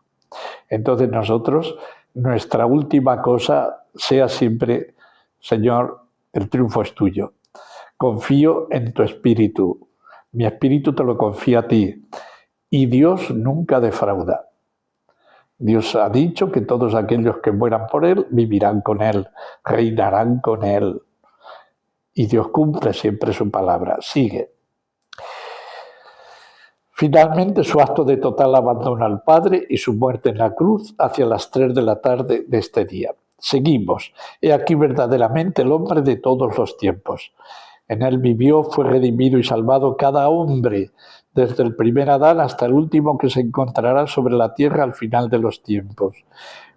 Entonces nosotros, nuestra última cosa sea siempre: Señor, el triunfo es tuyo. Confío en tu espíritu. Mi espíritu te lo confía a ti. Y Dios nunca defrauda. Dios ha dicho que todos aquellos que mueran por Él vivirán con Él, reinarán con Él. Y Dios cumple siempre su palabra. Sigue. Finalmente, su acto de total abandono al Padre y su muerte en la cruz hacia las 3 de la tarde de este día. Seguimos. He aquí verdaderamente el hombre de todos los tiempos. En él vivió, fue redimido y salvado cada hombre, desde el primer Adán hasta el último que se encontrará sobre la tierra al final de los tiempos.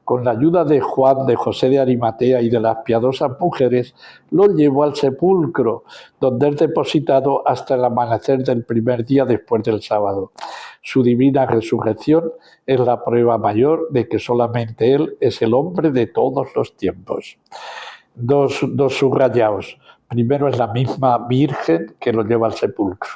Con la ayuda de Juan, de José de Arimatea y de las piadosas mujeres, lo llevó al sepulcro, donde es depositado hasta el amanecer del primer día después del sábado. Su divina resurrección es la prueba mayor de que solamente Él es el hombre de todos los tiempos. Dos subrayados. Primero es la misma Virgen que lo lleva al sepulcro.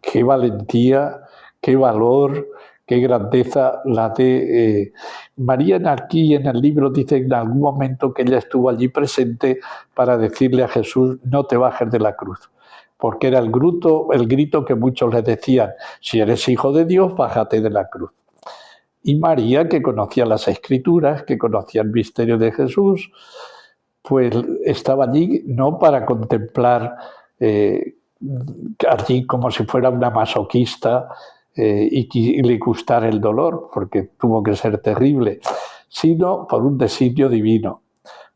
Qué valentía, qué valor, qué grandeza la de María. Aquí en el libro dice en algún momento que ella estuvo allí presente para decirle a Jesús: no te bajes de la cruz, porque era el grito que muchos le decían: si eres hijo de Dios, bájate de la cruz. Y María, que conocía las Escrituras, que conocía el misterio de Jesús, pues estaba allí no para contemplar allí como si fuera una masoquista y le gustara el dolor, porque tuvo que ser terrible, sino por un designio divino,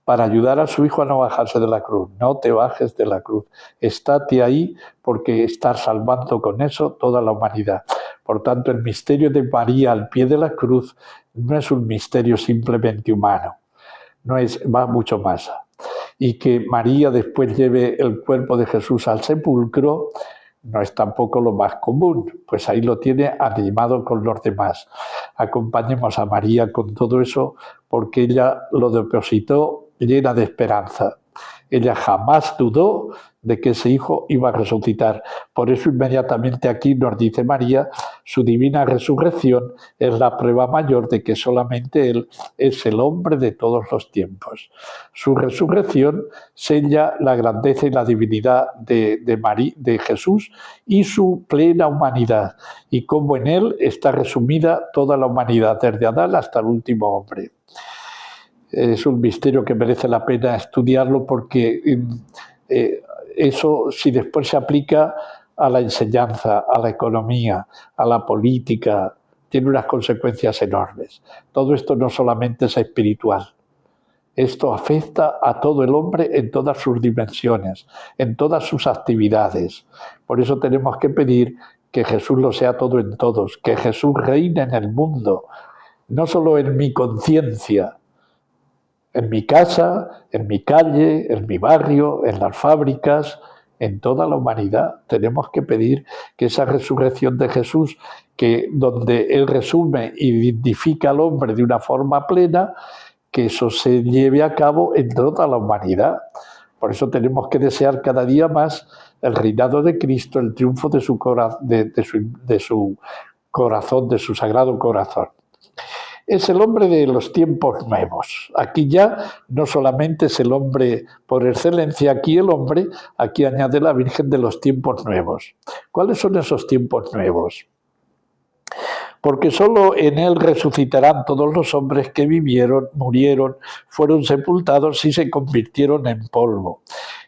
para ayudar a su hijo a no bajarse de la cruz. No te bajes de la cruz, estate ahí, porque estás salvando con eso toda la humanidad. Por tanto, el misterio de María al pie de la cruz no es un misterio simplemente humano, va mucho más. Y que María después lleve el cuerpo de Jesús al sepulcro no es tampoco lo más común, pues ahí lo tiene animado con los demás. Acompañemos a María con todo eso, porque ella lo depositó llena de esperanza. Ella jamás dudó de que ese hijo iba a resucitar. Por eso inmediatamente aquí nos dice María: su divina resurrección es la prueba mayor de que solamente Él es el hombre de todos los tiempos. Su resurrección sella la grandeza y la divinidad de Jesús y su plena humanidad, y cómo en Él está resumida toda la humanidad, desde Adán hasta el último hombre. Es un misterio que merece la pena estudiarlo, porque eso, si después se aplica a la enseñanza, a la economía, a la política, tiene unas consecuencias enormes. Todo esto no solamente es espiritual, esto afecta a todo el hombre en todas sus dimensiones, en todas sus actividades. Por eso tenemos que pedir que Jesús lo sea todo en todos, que Jesús reine en el mundo, no solo en mi conciencia, en mi casa, en mi calle, en mi barrio, en las fábricas, en toda la humanidad. Tenemos que pedir que esa resurrección de Jesús, que donde Él resume y dignifica al hombre de una forma plena, que eso se lleve a cabo en toda la humanidad. Por eso tenemos que desear cada día más el reinado de Cristo, el triunfo de su corazón, de su sagrado corazón. Es el hombre de los tiempos nuevos. Aquí ya no solamente es el hombre por excelencia, aquí el hombre, aquí añade la Virgen, de los tiempos nuevos. ¿Cuáles son esos tiempos nuevos? Porque solo en Él resucitarán todos los hombres que vivieron, murieron, fueron sepultados y se convirtieron en polvo.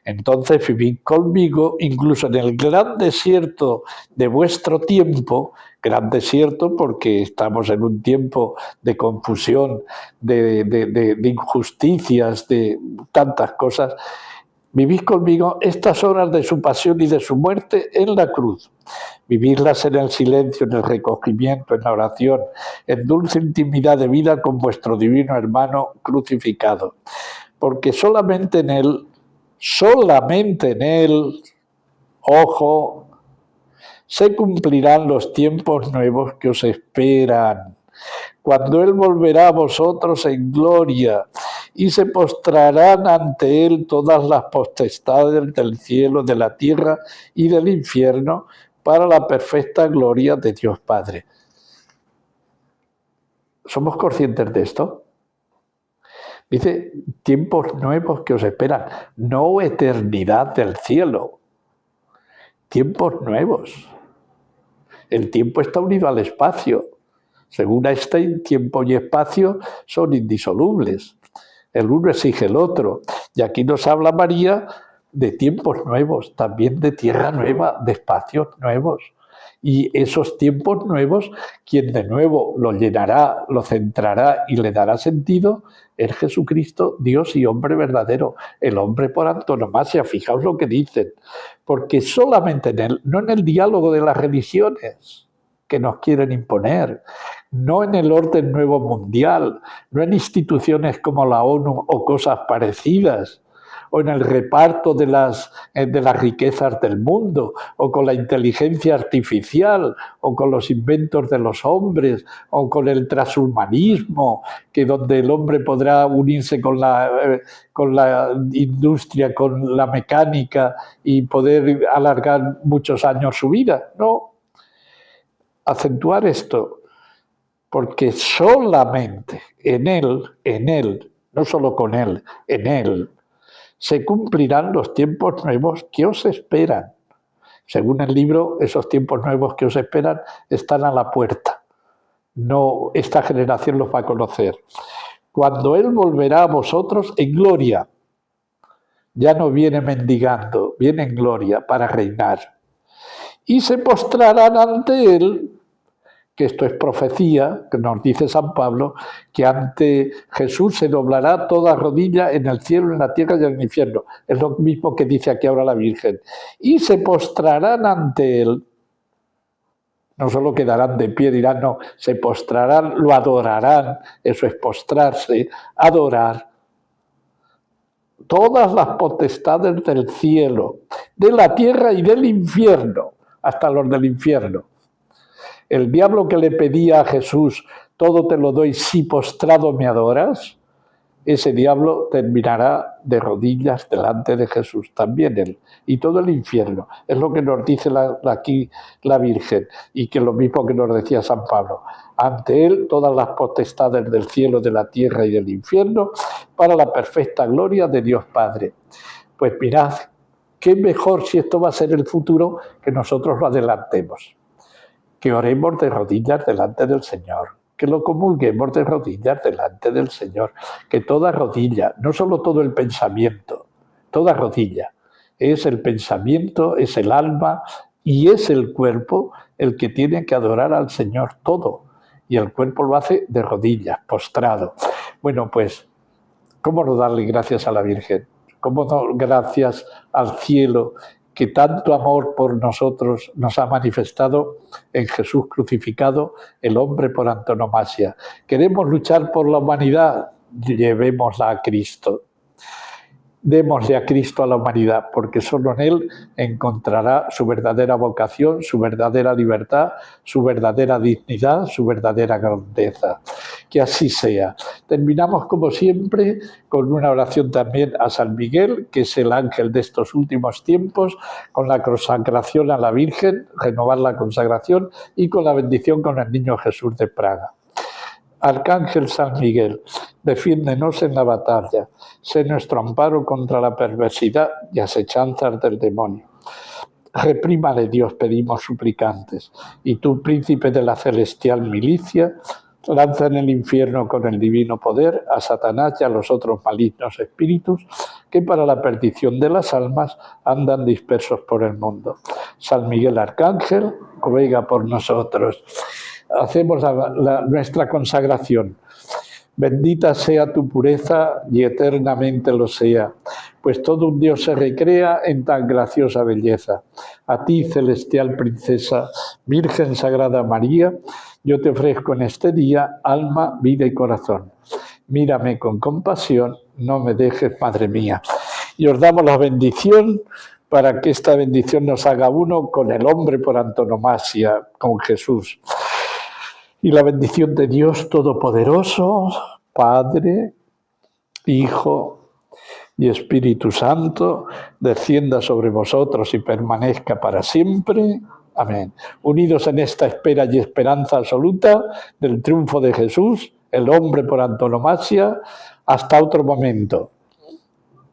Entonces vivid conmigo incluso en el gran desierto de vuestro tiempo, gran desierto porque estamos en un tiempo de confusión, de injusticias, de tantas cosas. Vivid conmigo estas horas de su pasión y de su muerte en la cruz. Vivirlas en el silencio, en el recogimiento, en la oración, en dulce intimidad de vida con vuestro divino hermano crucificado. Porque solamente en Él, ojo, se cumplirán los tiempos nuevos que os esperan, cuando Él volverá a vosotros en gloria, y se postrarán ante Él todas las potestades del cielo, de la tierra y del infierno, para la perfecta gloria de Dios Padre. ¿Somos conscientes de esto? Dice, tiempos nuevos que os esperan, no eternidad del cielo, tiempos nuevos. El tiempo está unido al espacio. Según Einstein, tiempo y espacio son indisolubles. El uno exige el otro. Y aquí nos habla María de tiempos nuevos, también de tierra nueva, de espacios nuevos. Y esos tiempos nuevos, quien de nuevo lo llenará, lo centrará y le dará sentido, es Jesucristo, Dios y hombre verdadero, el hombre por antonomasia. Fijaos lo que dicen, porque solamente en él, no en el diálogo de las religiones que nos quieren imponer, no en el orden nuevo mundial, no en instituciones como la ONU o cosas parecidas, o en el reparto de las riquezas del mundo, o con la inteligencia artificial, o con los inventos de los hombres, o con el transhumanismo, que donde el hombre podrá unirse con la industria, con la mecánica y poder alargar muchos años su vida. No, acentuar esto, porque solamente en él, no solo con él, en él, se cumplirán los tiempos nuevos que os esperan. Según el libro, esos tiempos nuevos que os esperan están a la puerta. No, esta generación los va a conocer. Cuando Él volverá a vosotros en gloria, ya no viene mendigando, viene en gloria para reinar. Y se postrarán ante Él, que esto es profecía, que nos dice San Pablo, que ante Jesús se doblará toda rodilla en el cielo, en la tierra y en el infierno. Es lo mismo que dice aquí ahora la Virgen. Y se postrarán ante Él. No solo quedarán de pie, dirán, no, se postrarán, lo adorarán, eso es postrarse, adorar. Todas las potestades del cielo, de la tierra y del infierno, hasta los del infierno. El diablo que le pedía a Jesús, todo te lo doy si postrado me adoras, ese diablo terminará de rodillas delante de Jesús, también él, y todo el infierno. Es lo que nos dice aquí la Virgen, y que lo mismo que nos decía San Pablo. Ante él todas las potestades del cielo, de la tierra y del infierno, para la perfecta gloria de Dios Padre. Pues mirad, qué mejor si esto va a ser el futuro, que nosotros lo adelantemos. Que oremos de rodillas delante del Señor, que lo comulguemos de rodillas delante del Señor, que toda rodilla, no solo todo el pensamiento, toda rodilla, es el pensamiento, es el alma y es el cuerpo el que tiene que adorar al Señor todo, y el cuerpo lo hace de rodillas, postrado. Bueno, pues, ¿cómo no darle gracias a la Virgen? ¿Cómo no gracias al cielo, que tanto amor por nosotros nos ha manifestado en Jesús crucificado, el hombre por antonomasia? Queremos luchar por la humanidad, llevémosla a Cristo. Démosle a Cristo a la humanidad, porque solo en Él encontrará su verdadera vocación, su verdadera libertad, su verdadera dignidad, su verdadera grandeza. Que así sea. Terminamos, como siempre, con una oración también a San Miguel, que es el ángel de estos últimos tiempos, con la consagración a la Virgen, renovar la consagración, y con la bendición con el Niño Jesús de Praga. Arcángel San Miguel, defiéndenos en la batalla, sé nuestro amparo contra la perversidad y asechanzas del demonio. Reprímale, Dios, pedimos suplicantes, y tú, príncipe de la celestial milicia, lanza en el infierno con el divino poder a Satanás y a los otros malignos espíritus que para la perdición de las almas andan dispersos por el mundo. San Miguel Arcángel, ruega por nosotros. Hacemos nuestra consagración. Bendita sea tu pureza y eternamente lo sea, pues todo un Dios se recrea en tan graciosa belleza. A ti, celestial princesa, Virgen Sagrada María, yo te ofrezco en este día alma, vida y corazón. Mírame con compasión, no me dejes, Madre mía. Y os damos la bendición para que esta bendición nos haga uno con el hombre por antonomasia, con Jesús. Y la bendición de Dios Todopoderoso, Padre, Hijo y Espíritu Santo, descienda sobre vosotros y permanezca para siempre. Amén. Unidos en esta espera y esperanza absoluta del triunfo de Jesús, el hombre por antonomasia, hasta otro momento.